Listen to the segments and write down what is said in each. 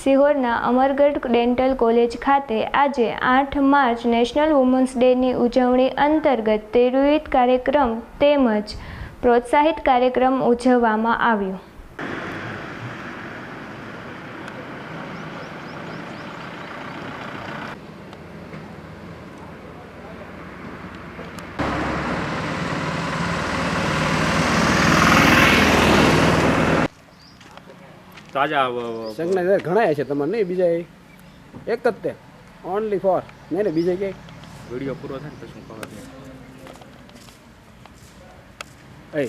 સિહોરના Amargadh dental college ખાતે આજે 8 March national women's ડેની ઉજવણી અંતર્ગત વિવિધ કાર્યક્રમ તેમજ પ્રોત્સાહિત કાર્યક્રમ ઉજવવામાં આવ્યો. તાજા સંઘના ઘણા છે તમારે નહીં, બીજા એક જ તે ઓનલી ફોર નહીં ને બીજા ક્યાંય વિડીયો પૂરો થાય ને પછી ખબર એ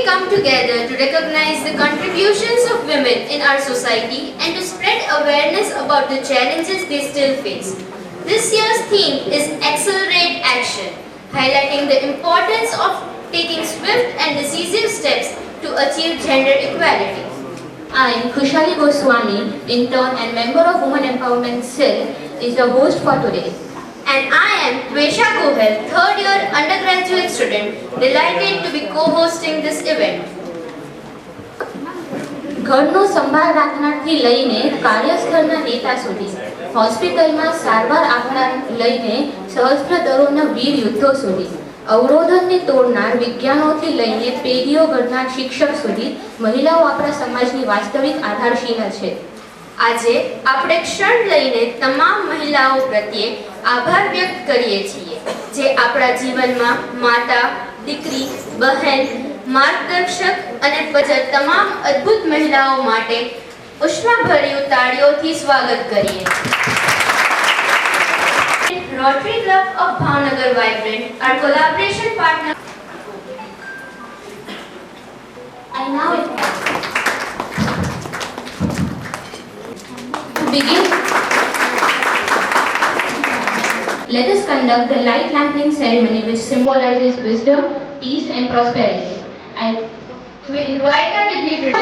come together to recognize the contributions of women in our society and to spread awareness about the challenges they still face. This year's theme is Accelerate Action, highlighting the importance of taking swift and decisive steps to achieve gender equality. I am Khushali Goswami, intern and member of Women Empowerment Cell, is the host for today. And I am Dwesha Gohel, third year undergraduate student, delighted to be co-hosting this event. ઘરનો સંભાળ રાખનારથી લઈને કાર્યસ્થળના નેતા સુધી, હોસ્પિટલમાં સારવાર આપનાર લઈને સહસ્ત્ર દળોના વીર યુદ્ધો સુધી, અવરોધોને તોડનાર વિજ્ઞાનોથી લઈને પેઢીઓ ઘડનાર શિક્ષક સુધી મહિલાઓ આપણા સમાજની વાસ્તવિક આધારશિલા છે. આજે આપણે ક્ષણ લઈને તમામ મહિલાઓ પ્રત્યે આભાર વ્યક્ત કરીએ છીએ જે આપણા જીવનમાં માતા, દીકરી, બહેન, માર્ગદર્શક અને પછી તમામ અદ્ભુત મહિલાઓ માટે ઉષ્માભર્યું તાળીઓથી સ્વાગત કરીએ. Rotary Club of Bhavnagar Vibrant, our collaboration partner. I now begin. Let us conduct the light lamping ceremony which symbolizes wisdom, peace and prosperity. And We invite our dignitaries.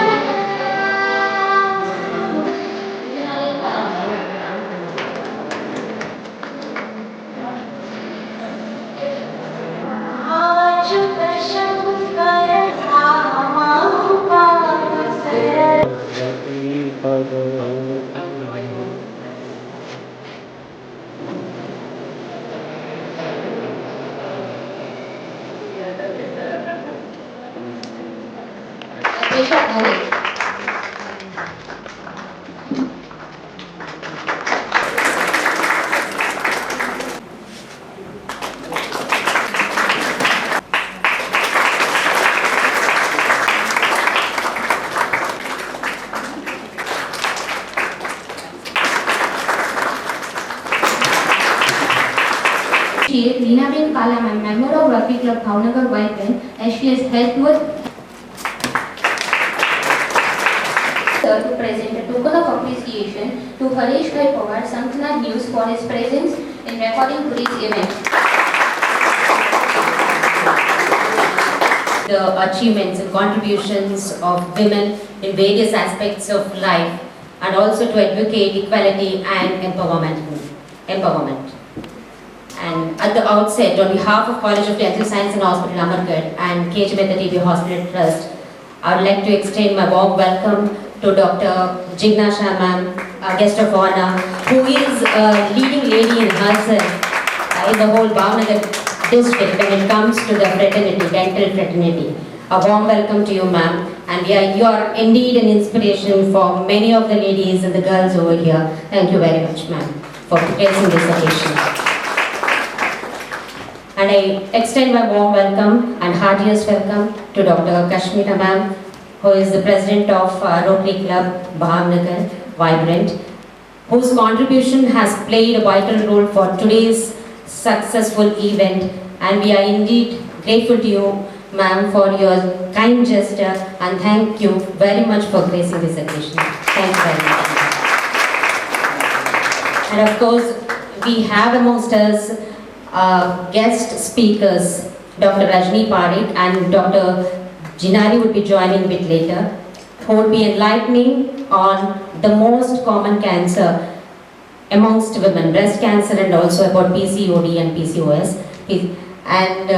Leenabin Kalaman, member of Rotary Club Bhavnagar Vibrant, as she has helped with to present a token of appreciation to Harish Bhai Pawar, Sankhna News, for his presence in recording today's event. The achievements and contributions of women in various aspects of life, and also to advocate equality and empowerment. And at the outset, on behalf of College of Dental Science and Hospital Amargarh and KG Mehta TB Hospital Trust, I would like to extend my warm welcome to Dr. Jigna Shah ma'am, our guest of honor, who is a leading lady in herself in the whole Bhavnagar district when it comes to the fraternity, dental fraternity. A warm welcome to you, ma'am, and you are indeed an inspiration for many of the ladies and the girls over here. Thank you very much, ma'am, for gracing this occasion. And I extend my warm welcome and heartiest welcome to Dr. Kashmira ma'am, who is the president of Rotary Club Bhavnagar Vibrant, whose contribution has played a vital role for today's successful event, and we are indeed grateful to you, ma'am, for your kind gesture, and thank you very much for gracing this occasion. Thank you very much. And of course, we have amongst us guest speakers, Dr. Rajni Parikh and Dr. Jinari would be joining a bit later, who would be enlightening on the most common cancer amongst women, breast cancer, and also about PCOD and PCOS. And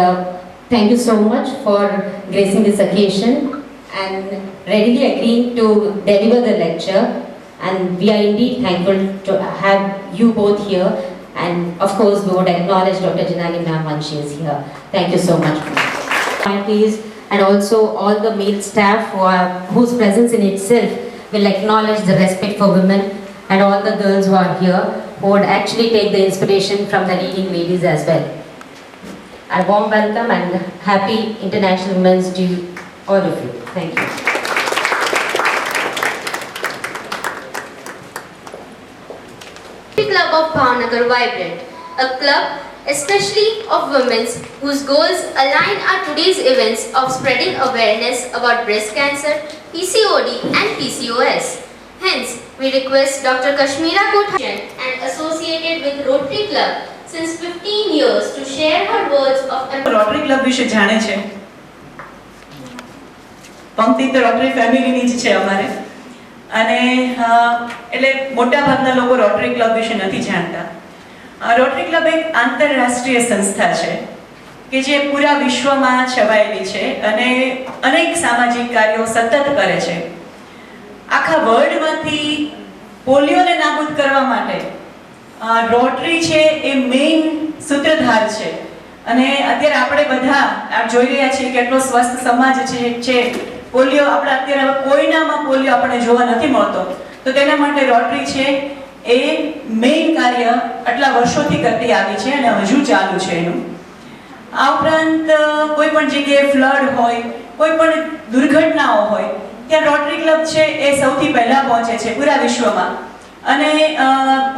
thank you so much for gracing this occasion and readily agreeing to deliver the lecture. And we are indeed thankful to have you both here. And of course, we would acknowledge Dr. Jinali ma'am once she is here. Thank you so much. Please, and also all the male staff whose presence in itself will acknowledge the respect for women, and all the girls who are here who would actually take the inspiration from the leading ladies as well. A warm welcome and happy International Women's Day all of you. Thank you. Club of Bhavnagar Vibrant, a club especially of women whose goals align our today's events of spreading awareness about breast cancer, PCOD and PCOS. Hence, we request Dr. Kashmira Kothari and associated with Rotary Club since 15 years to share her words of Rotary Club વિશે જાણે છે. પંક્તિ તો rotary ફેમિલીની જ છે અમારે, અને એટલે મોટા ભાગના લોકો રોટરી ક્લબ વિશે નથી જાણતા. રોટરી ક્લબ એક આંતરરાષ્ટ્રીય સંસ્થા છે કે જે પૂરા વિશ્વમાં છવાયેલી છે અને અનેક સામાજિક કાર્યો સતત કરે છે. આખા વર્લ્ડમાંથી પોલિયોને નાબૂદ કરવા માટે રોટરી છે એ મેઇન સૂત્રધાર છે. અને અત્યારે આપણે બધા જોઈ રહ્યા છીએ કેટલો સ્વસ્થ સમાજ છે. પોલિયો આપણે અત્યારે કોઈનામાં પોલિયો આપણને જોવા નથી મળતો, તો તેના માટે રોટરી છે એ મેઇન કાર્ય આટલા વર્ષોથી કરતી આવી છે અને હજુ ચાલુ છે એનું. આ ઉપરાંત કોઈ પણ જગ્યાએ ફ્લડ હોય, કોઈ પણ દુર્ઘટનાઓ હોય, ત્યાં રોટરી ક્લબ છે એ સૌથી પહેલા પહોંચે છે પૂરા વિશ્વમાં, અને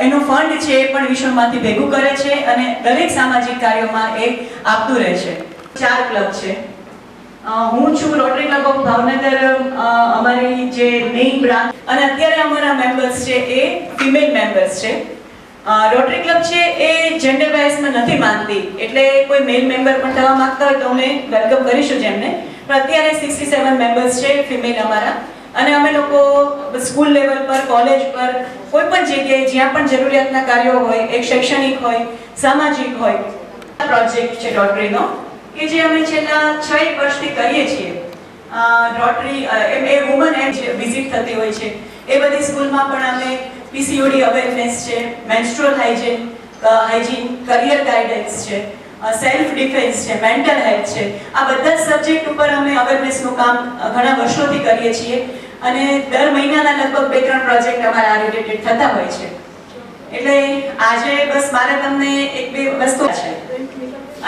એનું ફંડ છે એ પણ વિશ્વમાંથી ભેગું કરે છે અને દરેક સામાજિક કાર્યોમાં એ આપતું રહે છે. 4 ક્લબ છે. હું છું રોટરી ક્લબ ઓફ ભાવનગર, અમારી જે મેઇન બ્રાન્ચ, અને અત્યારે અમારા મેમ્બર્સ છે એ ફિમેલ મેમ્બર્સ છે. રોટરી ક્લબ છે એ જેન્ડર વાઇઝમાં નથી માનતી, એટલે કોઈ મેલ મેમ્બર પણ થવા માંગતા હોય તો અમે વેલકમ કરીશું જેમને. પણ અત્યારે 67 મેમ્બર્સ છે ફિમેલ અમારા, અને અમે લોકો સ્કૂલ લેવલ પર, કોલેજ પર, કોઈ પણ જગ્યાએ જ્યાં પણ જરૂરિયાતના કાર્યો હોય, એક શૈક્ષણિક હોય, સામાજિક હોય, પ્રોજેક્ટ છે રોટરીનો કે જે અમે છેલ્લા 6 વર્ષથી કરીએ છીએ. રોટરી એ વુમન એમ વિઝિટ થતી હોય છે, એ બધી સ્કૂલમાં પણ અમે પીસીઓડી અવેરનેસ છે, મેન્સ્ટ્રુઅલ હાઇજીન, કરિયર ગાઈડન્સ છે, સેલ્ફ ડિફેન્સ છે, મેન્ટલ હેલ્થ છે, આ બધા સબ્જેક્ટ ઉપર અમે અવેરનેસનું કામ ઘણા વર્ષોથી કરીએ છીએ. અને દર મહિનાના લગભગ 2-3 પ્રોજેક્ટ અમારા આ રિલેટેડ થતા હોય છે. એટલે આજે બસ મારે તમને 1-2 વસ્તુ છે.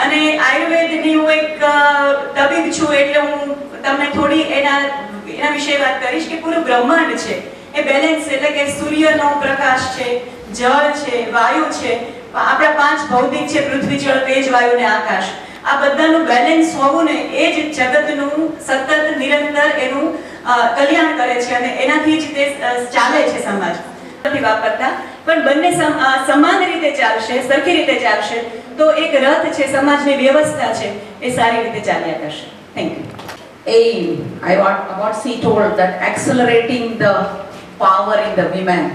અને આયુર્વેદની હું એક તબીબ છું, એટલે હું તમને થોડી એના વિશે વાત કરીશ કે પૂરું બ્રહ્માંડ છે એ બેલેન્સ, એટલે કે સૂર્યનો પ્રકાશ છે, જળ છે, વાયુ છે, આપણા 5 ભૌતિક છે, પૃથ્વી, જળ, તેજ, વાયુ ને આકાશ. આ બધાનું બેલેન્સ હોવું ને એ જ જગતનું સતત નિરંતર એનું કલ્યાણ કરે છે, અને એનાથી જ તે ચાલે છે સમાજ. નથી વાપરતા, પણ બંને સમાન રીતે ચાલશે, સરખી રીતે ચાલશે તો એક રથ છે, સમાજની વ્યવસ્થા છે એ સારી રીતે ચાલ્યા કરશે. Thank you. Aim, what she told, that accelerating the power in the women.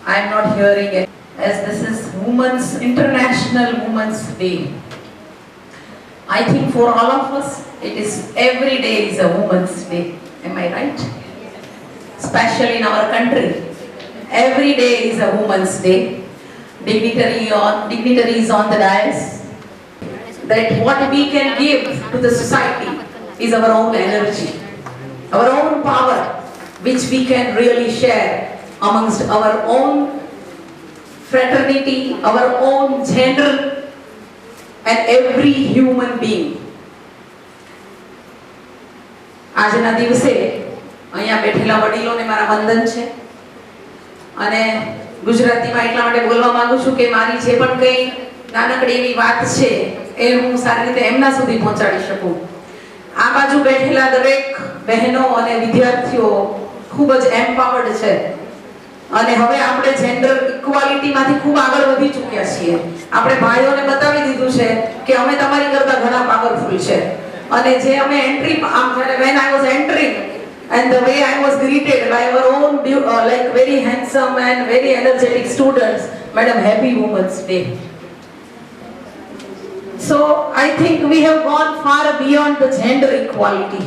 I am not hearing it, as this is International Women's Day. I think for all of us, it is every day is a Women's Day. Am I right? Especially in our country, every day is a Women's Day. Dignitaries on the dais, that what we can give to the society is our own energy, our own power, which we can really share amongst our own fraternity, our own gender, and every human being. આજના દિવસે અહીંયા બેઠેલા વડીલોને મારા વંદન છે, અને ગુજરાતીમાં એટલા માટે બોલવા માંગુ છું કે મારી જે પણ કંઈ નાનકડી એવી વાત છે એ હું સારી રીતે એમના સુધી પહોંચાડી શકું. આ બાજુ બેઠેલા દરેક બહેનો અને વિદ્યાર્થીઓ ખૂબ જ એમ્પાવર્ડ છે અને હવે આપણે જેન્ડર ઇક્વાલિટીમાંથી ખૂબ આગળ વધી ચૂક્યા છીએ. આપણે ભાઈઓને બતાવી દીધું છે કે અમે તમારી કરતા ઘણા પાવરફુલ છે. અને જે અમે એન્ટ્રી આમ જ્યારે when I was entering and the way I was greeted by our own like very handsome and very energetic students, madam, happy Women's Day. So I think we have gone far beyond the gender equality.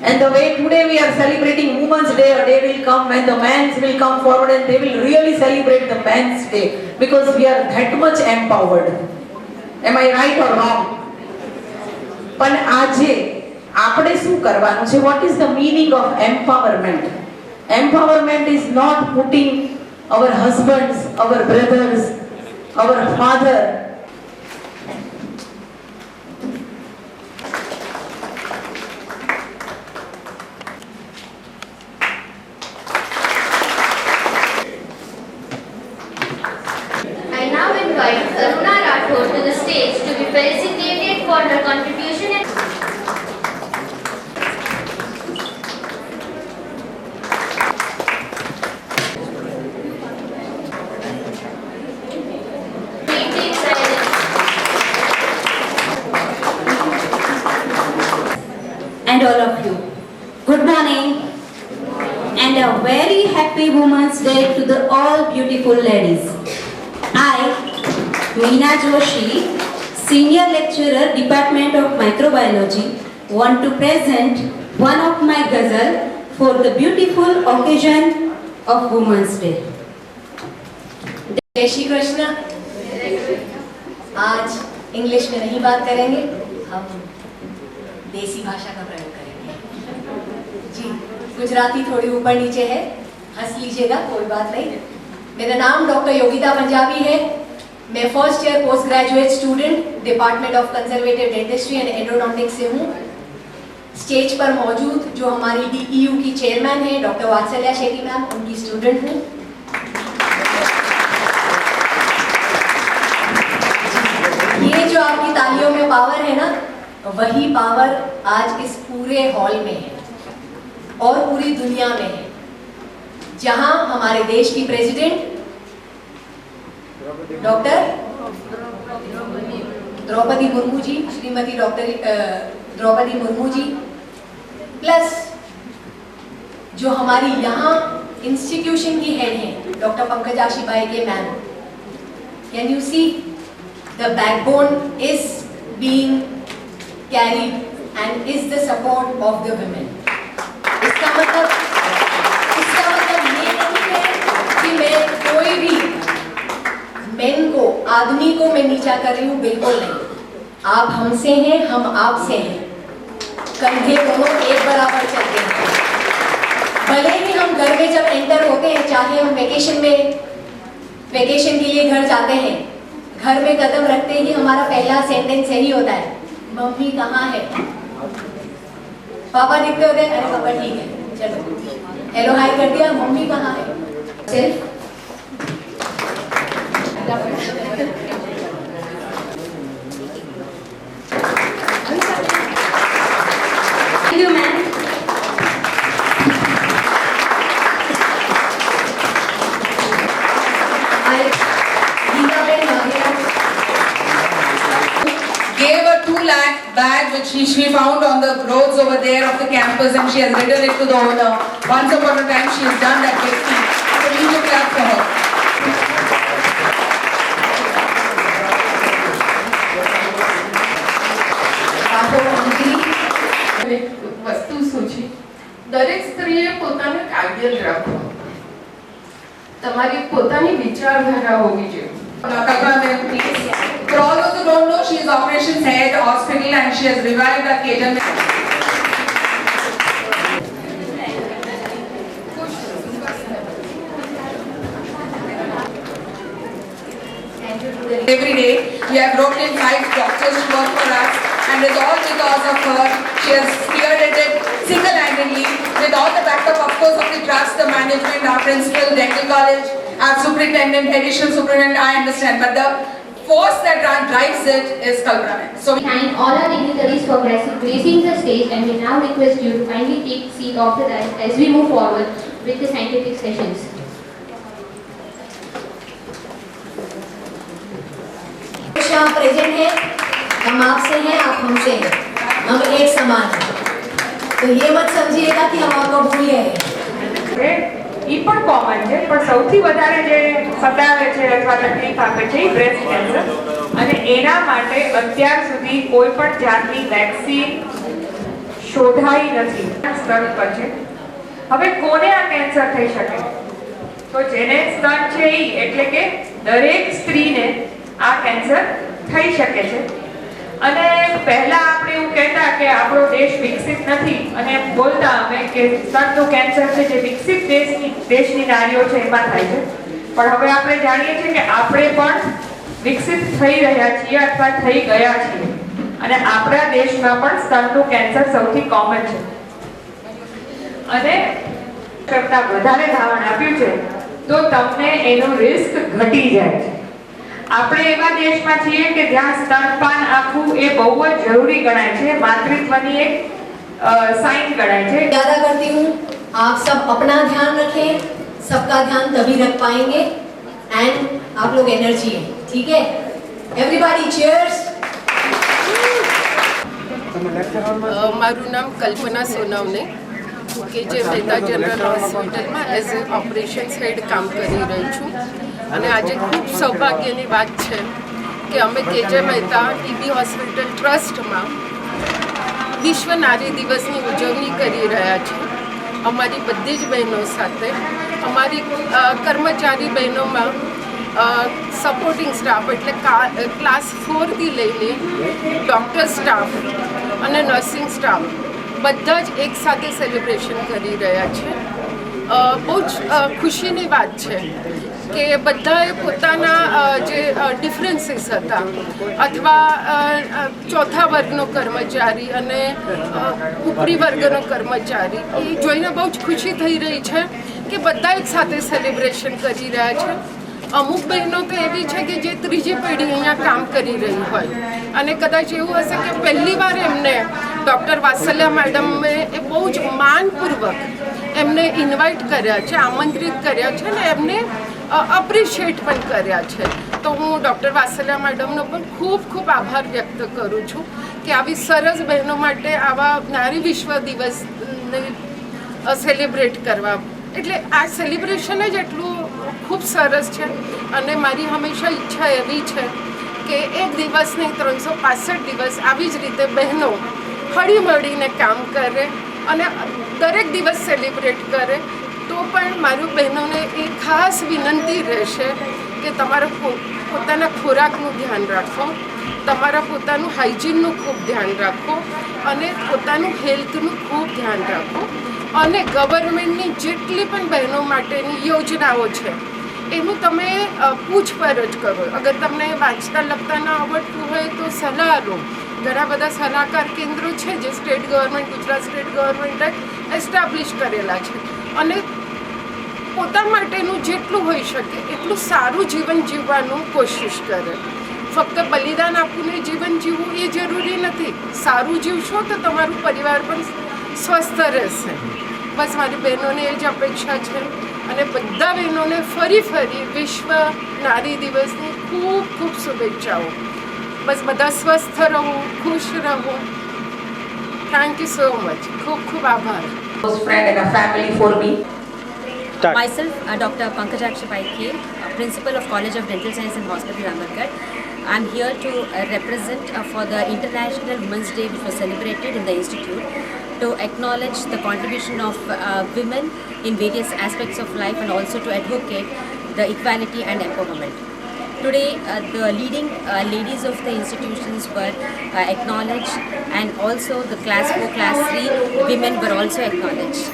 And the way today we are celebrating Women's Day, a day will come when the men will come forward and they will really celebrate the Men's Day because we are that much empowered. Am I right or wrong? પણ આજે આપણે શું કરવાનું છે? What is the meaning of empowerment? Empowerment is not putting our husbands, our brothers, our father I now invite Aruna Rathod to the stage to be felicitated for her contribution and and all of you. Good morning and a very happy Women's Day to the all beautiful ladies. I, Meena Joshi, Senior Lecturer, Department of Microbiology, want to present one of my ghazal for the beautiful occasion of Women's Day. जय श्री कृष्ण। आज English में नहीं बात करेंगे, हम देसी भाषा का प्रयोग करेंगे। जी, गुजराती थोड़ी ऊपर नीचे है, हंस लीजिएगा, कोई बात नहीं। मेरा नाम डॉक्टर योगिता पंजाबी है। मैं first year post graduate student department of conservative dentistry and endodontics से हूँ। स्टेज पर मौजूद जो हमारी DEU की चेयरमैन है डॉक्टर वात्सल्या शेट्टी मैम, उनकी स्टूडेंट हूँ। ये जो आपकी तालियों में पावर है ना, वही पावर आज इस पूरे हॉल में है और पूरी दुनिया में है, जहां हमारे देश की president doctor Draupadi Murmu ji, Shrimati doctor Draupadi Murmu ji, plus जो हमारी यहाँ इंस्टीट्यूशन की हेड हैं डॉक्टर पंकजाक्षी बाई के ma'am. Can you see the backbone is being carried and is the support of the women. इसका मतलब ये नहीं है कि मैं कोई भी मेन को, आदमी को मैं नीचा कर रही हूँ, बिल्कुल नहीं। आप हमसे हैं, हम आपसे हैं, कंधे दोनों एक बराबर चलते हैं। भले ही हम घर में जब एंटर होते हैं, चाहे हम वेकेशन के लिए घर जाते हैं, घर में कदम रखते ही हमारा पहला सेंटेंस यही होता है, मम्मी कहाँ है? पापा दिखते होते हैं, अरे पापा ठीक है, चलो हेलो हाय कर दिया, मम्मी कहाँ है? सिर्फ Thank you, ma'am. Gave a 2 lakh bag which she found on the roads over there of the campus, and she has written it to the owner. Once upon a time she has done that big thing. So we should clap for her. વસ્તુ શું છે? દરેક સ્ત્રીએ પોતાને કાબિલ રાખવું, તમારી પોતાની વિચારધારા હોવી જોઈએ. For all those who don't know, she is operations head hospital and she has revived our Kejan. Every day we have brought in 5 doctors to work for us, and it's all because of her. She has spearheaded it single-handedly with all the backup, of course, of the trust, the management, our principal, dental college, our superintendent, additional superintendent, I understand, but the force that drives it is Kalpana. So Thank all our dignitaries for gracing the stage, and we now request you to kindly take seat after that as we move forward with the scientific sessions. यहाँ present है, हम आपसे हैं, आप हमसे हैं, हम एक समान हैं, तो ये मत समझिएगा कि हम आपको भूल गए हैं। ઈ પણ કોમન છે, પણ સૌથી વધારે જે સતાવે છે અથવા તકલીફ આપે છે એ બ્રેસ્ટ કેન્સર, અને એના માટે અત્યાર સુધી કોઈ પણ જાતની વેક્સિન શોધાઈ નથી સ્તન પર છે. હવે કોને આ કેન્સર થઈ શકે? તો જેને સ્તન છે ઈ, એટલે કે દરેક સ્ત્રીને આ કેન્સર થઈ શકે છે. અને પહેલા આપણે એવું કહેતા કે આપણો દેશ વિકસિત નથી, અને બોલતા અમે કે સ્તનનું કેન્સર છે જે વિકસિત દેશની નારીઓ છે એમાં થાય છે. પણ હવે આપણે જાણીએ છીએ કે આપણે પણ વિકસિત થઈ રહ્યા છીએ અથવા થઈ ગયા છીએ, અને આપણા દેશમાં પણ સ્તનનું કેન્સર સૌથી કોમન છે. અને કરતા વધારે ધાવણ આપ્યું છે તો તમને એનું રિસ્ક ઘટી જાય છે. આપણે એવા દેશમાં છીએ કે જ્યાં સ્તનપાન આપવું એ બહુ જ જરૂરી ગણાય છે, માતૃત્વની એક સાઇન गणाय છે. ज्यादा करती हूँ, आप सब अपना ध्यान रखें, सबका ध्यान तभी रख पाएंगे, एंड आप लोग एनर्जी है, ठीक है? Everybody cheers. મારું નામ કલ્પના સોનવને, કે જે મહેતા જનરલ હોસ્પિટલમાં એઝ એ ઓપરેશન્સ હેડ કામ કરી રહી છું. અને આજે ખૂબ સૌભાગ્યની વાત છે કે અમે કેજે મહેતા ટીબી હોસ્પિટલ ટ્રસ્ટમાં વિશ્વ નારી દિવસની ઉજવણી કરી રહ્યા છીએ. અમારી બધી જ બહેનો સાથે, અમારી કર્મચારી બહેનોમાં સપોર્ટિંગ સ્ટાફ એટલે ક્લાસ 4થી લઈને ડૉક્ટર સ્ટાફ અને નર્સિંગ સ્ટાફ બધા જ એકસાથે સેલિબ્રેશન કરી રહ્યા છે. બહુ જ ખુશીની વાત છે કે બધાએ પોતાના જે ડિફરન્સીસ હતા, અથવા ચોથા વર્ગનો કર્મચારી અને ઉપરી વર્ગનો કર્મચારી, એ જોઈને બહુ જ ખુશી થઈ રહી છે કે બધા એક સાથે સેલિબ્રેશન કરી રહ્યા છે. અમુક બહેનો તો એવી છે કે જે ત્રીજી પેઢી અહીંયા કામ કરી રહી હોય, અને કદાચ એવું હશે કે પહેલી વાર એમને ડૉક્ટર વાત્સલ્ય મેડમે એ બહુ જ માનપૂર્વક એમને ઇન્વાઇટ કર્યા છે, આમંત્રિત કર્યા છે, અને એમને અપ્રિશિએટ પણ કર્યા છે. તો હું ડૉક્ટર વાત્સલ્ય મેડમનો પણ ખૂબ ખૂબ આભાર વ્યક્ત કરું છું કે આવી સરસ બહેનો માટે આવા નારી વિશ્વ દિવસને સેલિબ્રેટ કરવા, એટલે આ સેલિબ્રેશન જ એટલું ખૂબ સરસ છે. અને મારી હંમેશા ઈચ્છા એવી છે કે એક દિવસ નહીં 365 દિવસ આવી જ રીતે બહેનો હળી મળીને કામ કરે અને દરેક દિવસ સેલિબ્રેટ કરે. તો પણ મારું બહેનોને એ ખાસ વિનંતી રહેશે કે તમારા પોતાના ખોરાકનું ધ્યાન રાખો, તમારા પોતાનું હાઇજીનનું ખૂબ ધ્યાન રાખો, અને પોતાનું હેલ્થનું ખૂબ ધ્યાન રાખો. અને ગવર્મેન્ટની જેટલી પણ બહેનો માટેની યોજનાઓ છે એનું તમે પૂછપરછ કરો. અગર તમને વાંચતા લખતા ન આવડતું હોય તો સલાહ લો. ઘણા બધા સલાહકાર કેન્દ્રો છે જે સ્ટેટ ગવર્મેન્ટ, ગુજરાત સ્ટેટ ગવર્મેન્ટે એસ્ટાબ્લિશ કરેલા છે, અને પોતા માટેનું જેટલું હોઈ શકે એટલું સારું જીવન જીવવાનું કોશિશ કરે. ફક્ત બલિદાન આપીને જીવન જીવવું એ જરૂરી નથી. સારું જીવશો તો તમારું પરિવાર પણ સ્વસ્થ રહેશે. બસ મારી બહેનોને એ જ અપેક્ષા છે, અને બધા બહેનોને ફરી વિશ્વ નારી દિવસની ખૂબ ખૂબ શુભેચ્છાઓ. બસ બધા સ્વસ્થ રહો, ખુશ રહો. Thank you so much. ખૂબ ખૂબ આભાર. Close friend and a family for me. Myself, Dr. Pankajakshi Paike, Principal of College of Dental Science and Hospital, Ramargarh. I am here to represent for the International Women's Day, which was celebrated in the Institute, to acknowledge the contribution of women in various aspects of life, and also to advocate the equality and empowerment. Today, the leading ladies of the institutions were acknowledged, and also the Class 4, Class 3 women were also acknowledged.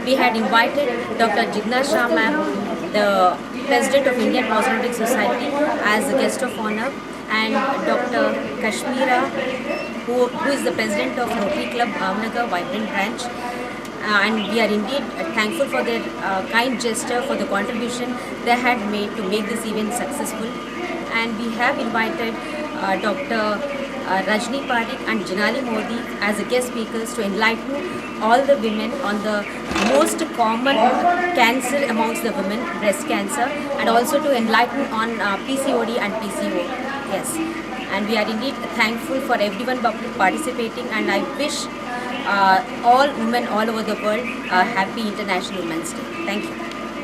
We had invited Dr. Jignasha ma'am, the President of Indian Cosmetic Society, as a guest of honor, and Dr. Kashmira, who is the President of Rotary Club Bhavnagar Vibrant Branch. And we are indeed thankful for their kind gesture, for the contribution they had made to make this event successful. and we have invited Dr. Rajni Parikh and Janali Modi as a guest speakers to enlighten all the women on the most common cancer amongst the women, breast cancer, and also to enlighten on PCOD and PCO. Yes, and we are indeed thankful for everyone participating, and I wish all women all over the world a happy International Women's Day. Thank you.